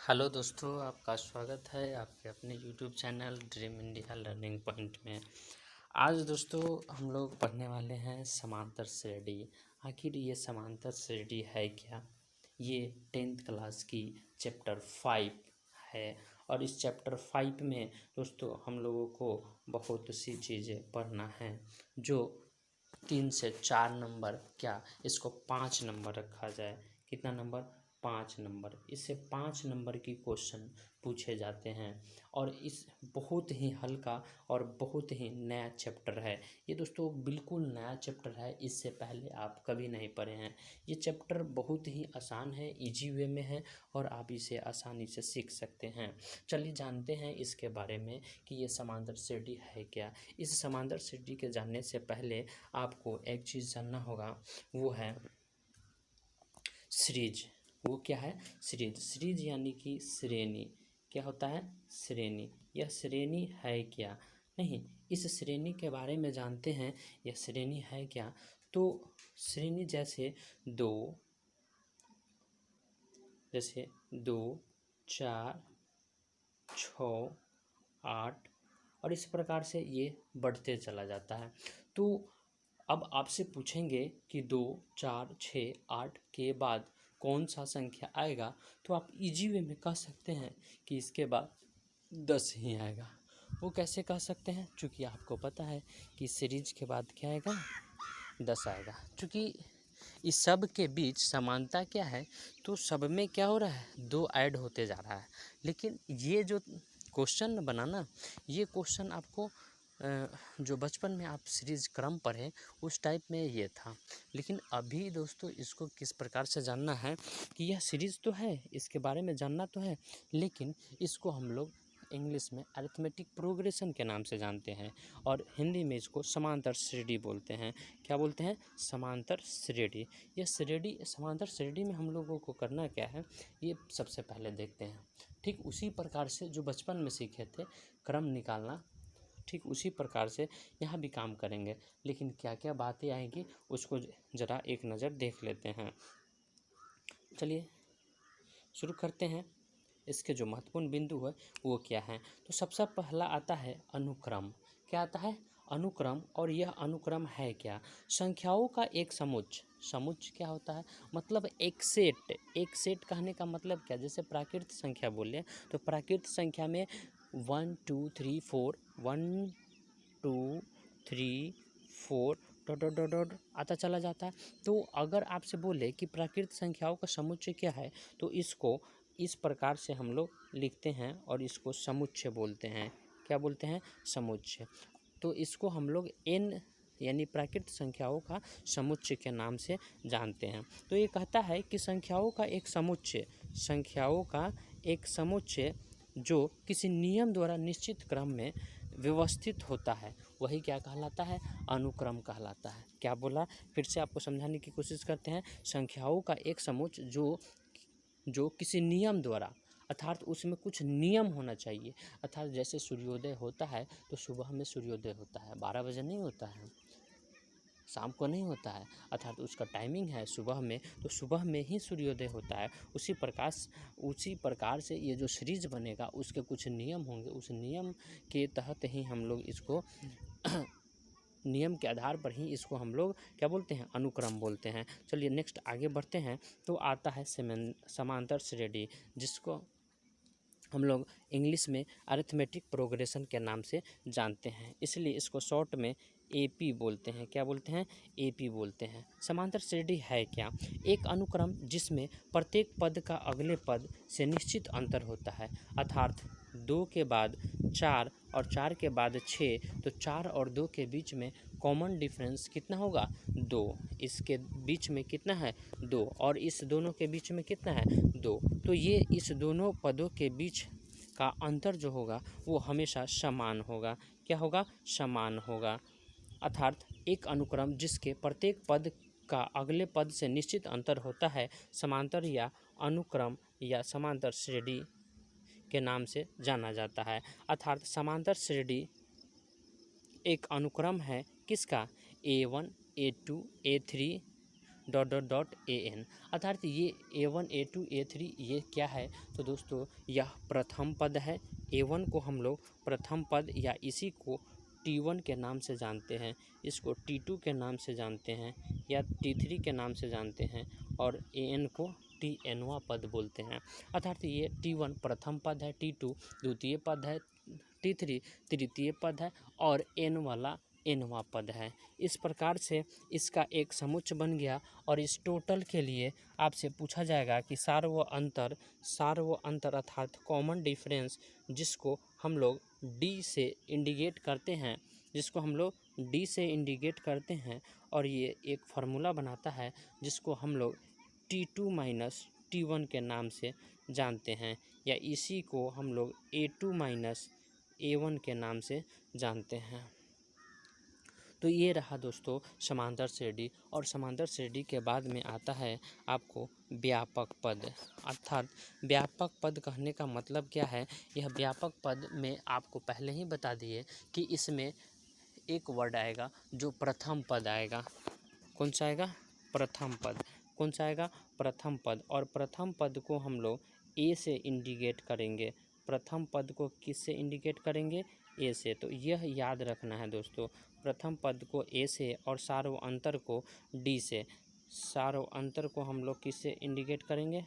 Hello दोस्तों, आपका स्वागत है आपके अपने YouTube channel dream India learning point में। आज दोस्तों हम लोग पढ़ने वाले हैं समांतर श्रेणी। आखिर ये समांतर श्रेणी है क्या? ये 10th क्लास की चैप्टर 5 है और इस चैप्टर 5 में दोस्तों हम लोगों को बहुत सी चीज़ें पढ़ना है जो 3 से 4 नंबर, क्या इसको 5 नंबर रखा जाए। कितना नंबर? 5 नंबर। इससे 5 नंबर की क्वेश्चन पूछे जाते हैं और इस बहुत ही हल्का और बहुत ही नया चैप्टर है। ये दोस्तों बिल्कुल नया चैप्टर है, इससे पहले आप कभी नहीं पढ़े हैं। ये चैप्टर बहुत ही आसान है, इजी वे में है और आप इसे आसानी से सीख सकते हैं। चलिए जानते हैं इसके बारे में कि ये समांतर श्रेणी है क्या। इस समांतर श्रेणी के जानने से पहले आपको एक चीज़ जानना होगा, वो है सीरीज। वो क्या है? सीरीज। सीरीज यानी कि श्रेणी। क्या होता है? श्रेणी। यह श्रेणी है क्या? नहीं, इस श्रेणी के बारे में जानते हैं। यह श्रेणी है क्या? तो श्रेणी जैसे दो, 4, 6, 8 और इस प्रकार से ये बढ़ते चला जाता है। तो अब आपसे पूछेंगे कि 2, 4, 6, 8 के बाद कौन सा संख्या आएगा, तो आप इजी वे में कह सकते हैं कि इसके बाद 10 ही आएगा। वो कैसे कह सकते हैं? चूँकि आपको पता है कि सीरीज के बाद क्या आएगा? 10 आएगा। चूँकि इस सब के बीच समानता क्या है, तो सब में क्या हो रहा है? 2 ऐड होते जा रहा है। लेकिन ये जो क्वेश्चन बनाना, ये क्वेश्चन आपको जो बचपन में आप सीरीज क्रम पढ़े उस टाइप में ये था। लेकिन अभी दोस्तों इसको किस प्रकार से जानना है कि यह सीरीज तो है, इसके बारे में जानना तो है, लेकिन इसको हम लोग इंग्लिश में अरिथमेटिक प्रोग्रेशन के नाम से जानते हैं और हिंदी में इसको समांतर श्रेणी बोलते हैं। क्या बोलते हैं? समांतर श्रेणी। यह श्रेणी, समांतर श्रेणी में हम लोगों को करना क्या है, ये सबसे पहले देखते हैं। ठीक उसी प्रकार से जो बचपन में सीखे थे क्रम निकालना, ठीक उसी प्रकार से यहाँ भी काम करेंगे। लेकिन क्या क्या बातें आएंगी उसको ज़रा एक नज़र देख लेते हैं। चलिए शुरू करते हैं। इसके जो महत्वपूर्ण बिंदु है वो क्या है, तो सबसे पहला आता है अनुक्रम। क्या आता है? अनुक्रम। और यह अनुक्रम है क्या? संख्याओं का एक समुच्चय। समुच्चय क्या होता है? मतलब एक सेट। एक सेट कहने का मतलब क्या? जैसे प्राकृत संख्या बोले तो प्राकृत संख्या में 1 2 3 4, 1 2 3 4 डॉट डॉट डॉट डॉट आता चला जाता है। तो अगर आपसे बोले कि प्राकृत संख्याओं का समुच्चय क्या है, तो इसको इस प्रकार से हम लोग लिखते हैं और इसको समुच्चय बोलते हैं। क्या बोलते हैं? समुच्चय। तो इसको हम लोग n यानी प्राकृत संख्याओं का समुच्चय के नाम से जानते हैं। तो ये कहता है कि संख्याओं का एक समुच्चय, संख्याओं का एक समुच्चय जो किसी नियम द्वारा निश्चित क्रम में व्यवस्थित होता है, वही क्या कहलाता है? अनुक्रम कहलाता है। क्या बोला? फिर से आपको समझाने की कोशिश करते हैं। संख्याओं का एक समुच्चय जो किसी नियम द्वारा, अर्थात उसमें कुछ नियम होना चाहिए। अर्थात जैसे सूर्योदय होता है तो सुबह में सूर्योदय होता है, 12 बजे नहीं होता है, शाम को नहीं होता है। अर्थात उसका टाइमिंग है सुबह में, तो सुबह में ही सूर्योदय होता है। उसी प्रकार से ये जो सीरीज बनेगा उसके कुछ नियम होंगे, उस नियम के तहत ही हम लोग इसको नियम के आधार पर ही इसको हम लोग क्या बोलते हैं? अनुक्रम बोलते हैं। चलिए नेक्स्ट आगे बढ़ते हैं। तो आता है समांतर श्रेणी, जिसको हम लोग इंग्लिश में अरिथमेटिक प्रोग्रेशन के नाम से जानते हैं, इसलिए इसको शॉर्ट में एपी बोलते हैं। क्या बोलते हैं? एपी बोलते हैं। समांतर श्रेणी है क्या? एक अनुक्रम जिसमें प्रत्येक पद का अगले पद से निश्चित अंतर होता है। अर्थात 2 के बाद 4 और 4 के बाद 6, तो 4 और 2 के बीच में कॉमन डिफरेंस कितना होगा? 2। इसके बीच में कितना है? 2। और इस दोनों के बीच में कितना है? 2। तो ये इस दोनों पदों के बीच का अंतर जो होगा वो हमेशा समान होगा। क्या होगा? समान होगा। अर्थात एक अनुक्रम जिसके प्रत्येक पद का अगले पद से निश्चित अंतर होता है, समांतर या अनुक्रम या समांतर श्रेणी के नाम से जाना जाता है। अर्थात समांतर श्रेणी एक अनुक्रम है किसका? A1 A2 A3 dot dot dot A N. अर्थात ये A1 A2 A3 ये क्या है, तो दोस्तों यह प्रथम पद है। A1 को हम लोग प्रथम पद या इसी को T1 के नाम से जानते हैं, इसको T2 के नाम से जानते हैं या T3 के नाम से जानते हैं, और AN को Tnवां पद बोलते हैं। अर्थात ये T1 प्रथम पद है, T2 द्वितीय पद है, T3 तृतीय पद है और N वाला nवां पद है। इस प्रकार से इसका एक समुच्चय बन गया। और इस टोटल के लिए आपसे पूछा जाएगा कि सार व अंतर अर्थात कॉमन डिफरेंस जिसको हम लोग D से इंडिकेट करते हैं, और ये एक फार्मूला बनाता है जिसको हम लोग T2 माइनस T1 के नाम से जानते हैं, या इसी को हम लोग A2 माइनस A1 के नाम से जानते हैं। तो ये रहा दोस्तों समांतर श्रेणी। और समांतर श्रेणी के बाद में आता है आपको व्यापक पद। अर्थात व्यापक पद कहने का मतलब क्या है, यह व्यापक पद में आपको पहले ही बता दिए कि इसमें एक वर्ड आएगा जो प्रथम पद आएगा। कौन सा आएगा? प्रथम पद। कौन सा आएगा? प्रथम पद। और प्रथम पद को हम लोग ए से इंडिकेट करेंगे। प्रथम पद को किस से इंडिकेट करेंगे? ए से। तो यह याद रखना है दोस्तों, प्रथम पद को ए से और सार्व अंतर को डी से। सार्व अंतर को हम लोग किस से इंडिकेट करेंगे?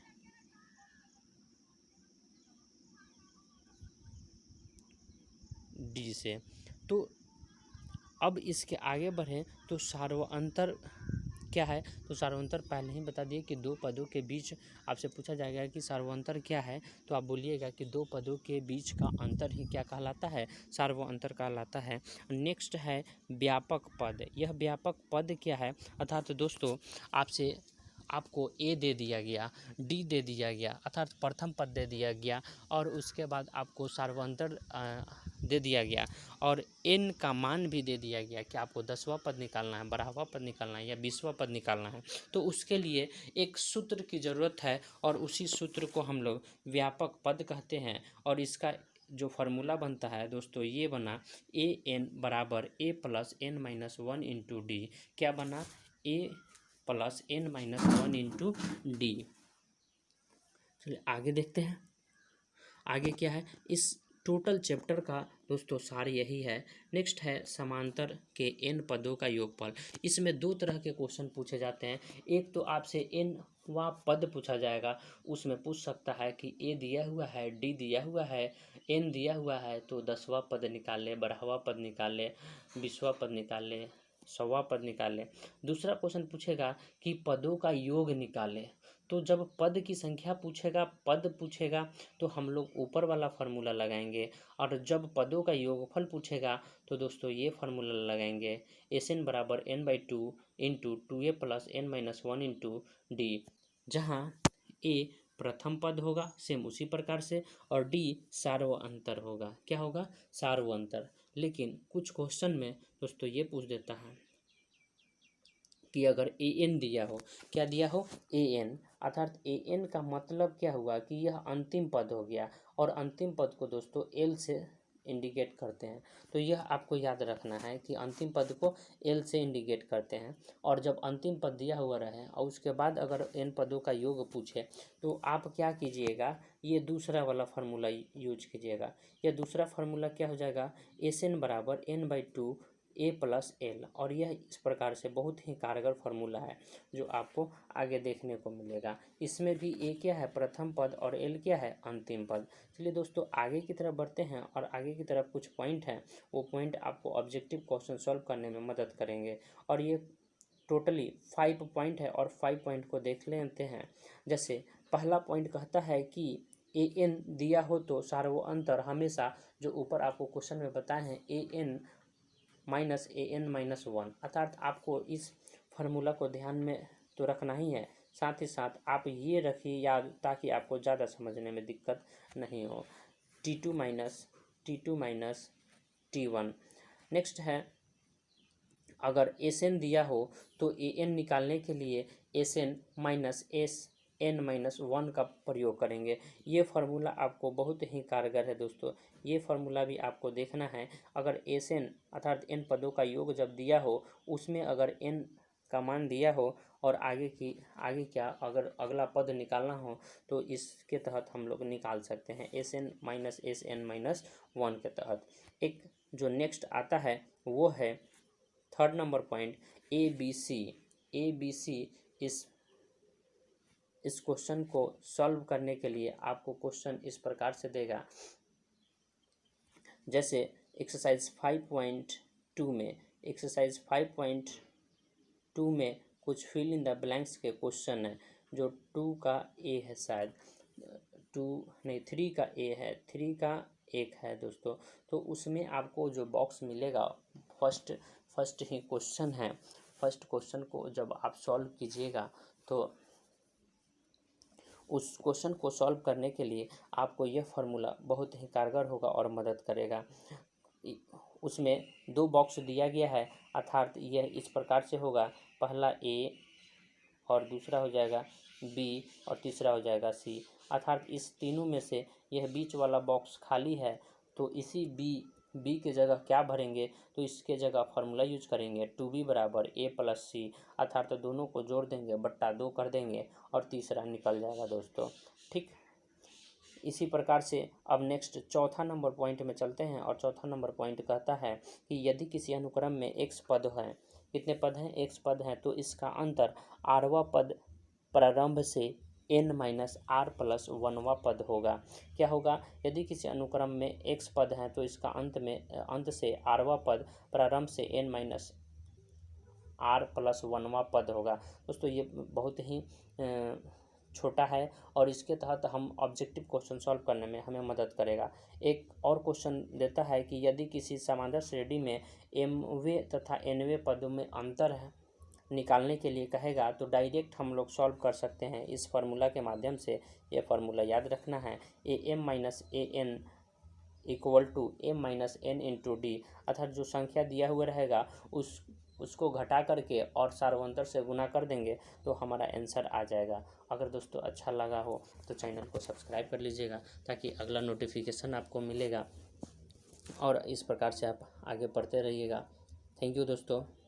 डी से। तो अब इसके आगे बढ़ें तो सार्वअंतर क्या है, तो सार्वअंतर पहले ही बता दिए कि दो पदों के बीच आपसे पूछा जाएगा कि सार्वअंतर क्या है, तो आप बोलिएगा कि दो पदों के बीच का अंतर ही क्या कहलाता है? सार्वअंतर कहलाता है। नेक्स्ट है व्यापक पद। यह व्यापक पद क्या है? अर्थात दोस्तों आपको ए दे दिया गया, डी दे दिया गया, अर्थात प्रथम पद दे दिया गया, और उसके बाद आपको सार्वअंतर दे दिया गया, और एन का मान भी दे दिया गया कि आपको 10वां पद निकालना है, 12वां पद निकालना है या 20वां पद निकालना है। तो उसके लिए एक सूत्र की ज़रूरत है, और उसी सूत्र को हम लोग व्यापक पद कहते हैं। और इसका जो फार्मूला बनता है दोस्तों, ये बना ए एन बराबर a plus N minus one into d. क्या बना? A plus N minus one into d. चलिए आगे देखते हैं। आगे क्या है? इस टोटल चैप्टर का दोस्तों सार यही है। नेक्स्ट है समांतर के n पदों का योगफल। इसमें दो तरह के क्वेश्चन पूछे जाते हैं। एक तो आपसे n वा पद पूछा जाएगा, उसमें पूछ सकता है कि ए दिया हुआ है, डी दिया हुआ है, n दिया हुआ है, तो 10वां पद निकाल ले, 12वां पद निकाल ले, 20वां पद निकाल ले, 100वां पद निकाल ले। दूसरा क्वेश्चन पूछेगा कि पदों का योग निकाले। तो जब पद की संख्या पूछेगा, पद पूछेगा, तो हम लोग ऊपर वाला फार्मूला लगाएंगे, और जब पदों का योगफल पूछेगा तो दोस्तों ये फार्मूला लगाएंगे, एस एन बराबर N by two into two A plus N minus one into D, जहाँ ए प्रथम पद होगा सेम उसी प्रकार से, और डी सार्व अंतर होगा। क्या होगा? सार्व अंतर। लेकिन कुछ क्वेश्चन में दोस्तों ये पूछ देता है कि अगर ए एन दिया हो, क्या दिया हो? ए एन, अर्थात ए एन का मतलब क्या हुआ कि यह अंतिम पद हो गया, और अंतिम पद को दोस्तों एल से इंडिकेट करते हैं। तो यह आपको याद रखना है कि अंतिम पद को एल से इंडिकेट करते हैं, और जब अंतिम पद दिया हुआ रहे और उसके बाद अगर एन पदों का योग पूछे तो आप क्या कीजिएगा? ये दूसरा वाला फार्मूला यूज कीजिएगा। यह दूसरा फार्मूला क्या हो जाएगा? एस एन बराबर N by two A plus L. और यह इस प्रकार से बहुत ही कारगर फार्मूला है जो आपको आगे देखने को मिलेगा। इसमें भी ए क्या है? प्रथम पद, और एल क्या है? अंतिम पद। चलिए दोस्तों आगे की तरफ बढ़ते हैं, और आगे की तरफ कुछ पॉइंट हैं, वो पॉइंट आपको ऑब्जेक्टिव क्वेश्चन सॉल्व करने में मदद करेंगे। और ये टोटली 5 पॉइंट है, और 5 पॉइंट को देख लेते हैं। जैसे पहला पॉइंट कहता है कि ए एन दिया हो तो सार्व अंतर हमेशा, जो ऊपर आपको क्वेश्चन में बताए हैं, A N minus A N minus one, अर्थात आपको इस फार्मूला को ध्यान में तो रखना ही है, साथ ही साथ आप ये रखिए याद, ताकि आपको ज़्यादा समझने में दिक्कत नहीं हो। T2 minus T1। नेक्स्ट है, अगर एस एन दिया हो तो ए एन निकालने के लिए S N minus S N minus one का प्रयोग करेंगे। ये फार्मूला आपको बहुत ही कारगर है दोस्तों, ये फार्मूला भी आपको देखना है। अगर एस एन अर्थात एन पदों का योग जब दिया हो, उसमें अगर एन का मान दिया हो और आगे क्या अगर अगला पद निकालना हो तो इसके तहत हम लोग निकाल सकते हैं, SN-1 के तहत। एक जो नेक्स्ट आता है वो है थर्ड नंबर पॉइंट, ABC। इस क्वेश्चन को सॉल्व करने के लिए आपको क्वेश्चन इस प्रकार से देगा, जैसे एक्सरसाइज 5.2 में कुछ फिल इन द ब्लैंक्स के क्वेश्चन है, जो 2 का ए है, शायद 3 का ए है, 3 का एक है दोस्तों। तो उसमें आपको जो बॉक्स मिलेगा, फर्स्ट ही क्वेश्चन है, फर्स्ट क्वेश्चन को जब आप सॉल्व कीजिएगा तो उस क्वेश्चन को सॉल्व करने के लिए आपको यह फार्मूला बहुत ही कारगर होगा और मदद करेगा। उसमें 2 बॉक्स दिया गया है, अर्थात यह इस प्रकार से होगा, पहला ए और दूसरा हो जाएगा बी और तीसरा हो जाएगा सी, अर्थात इस तीनों में से यह बीच वाला बॉक्स खाली है, तो इसी बी के जगह क्या भरेंगे, तो इसके जगह फार्मूला यूज करेंगे 2b बराबर a प्लस सी, अर्थात तो दोनों को जोड़ देंगे, बट्टा 2 कर देंगे और तीसरा निकल जाएगा दोस्तों। ठीक, इसी प्रकार से अब नेक्स्ट चौथा नंबर पॉइंट में चलते हैं, और चौथा नंबर पॉइंट कहता है कि यदि किसी अनुक्रम में x पद है, कितने पद हैं, x पद हैं, तो इसका अंतर rवां पद प्रारंभ से n-r+1वां पद होगा। क्या होगा, यदि किसी अनुक्रम में x पद हैं तो इसका अंत से rवां पद प्रारंभ से n-r+1वां पद होगा। दोस्तों ये बहुत ही छोटा है और इसके तहत हम ऑब्जेक्टिव क्वेश्चन सॉल्व करने में हमें मदद करेगा। एक और क्वेश्चन देता है कि यदि किसी समांतर श्रेणी में mवें तथा nवें पदों में अंतर है निकालने के लिए कहेगा, तो डायरेक्ट हम लोग सॉल्व कर सकते हैं इस फार्मूला के माध्यम से। यह फार्मूला याद रखना है, AM-AN = M-N × D, अर्थात जो संख्या दिया हुआ रहेगा उसको घटा करके और सार्वंतर से गुना कर देंगे तो हमारा आंसर आ जाएगा। अगर दोस्तों अच्छा लगा हो तो चैनल को सब्सक्राइब कर लीजिएगा ताकि अगला नोटिफिकेशन आपको मिलेगा, और इस प्रकार से आप आगे बढ़ते रहिएगा। थैंक यू दोस्तों।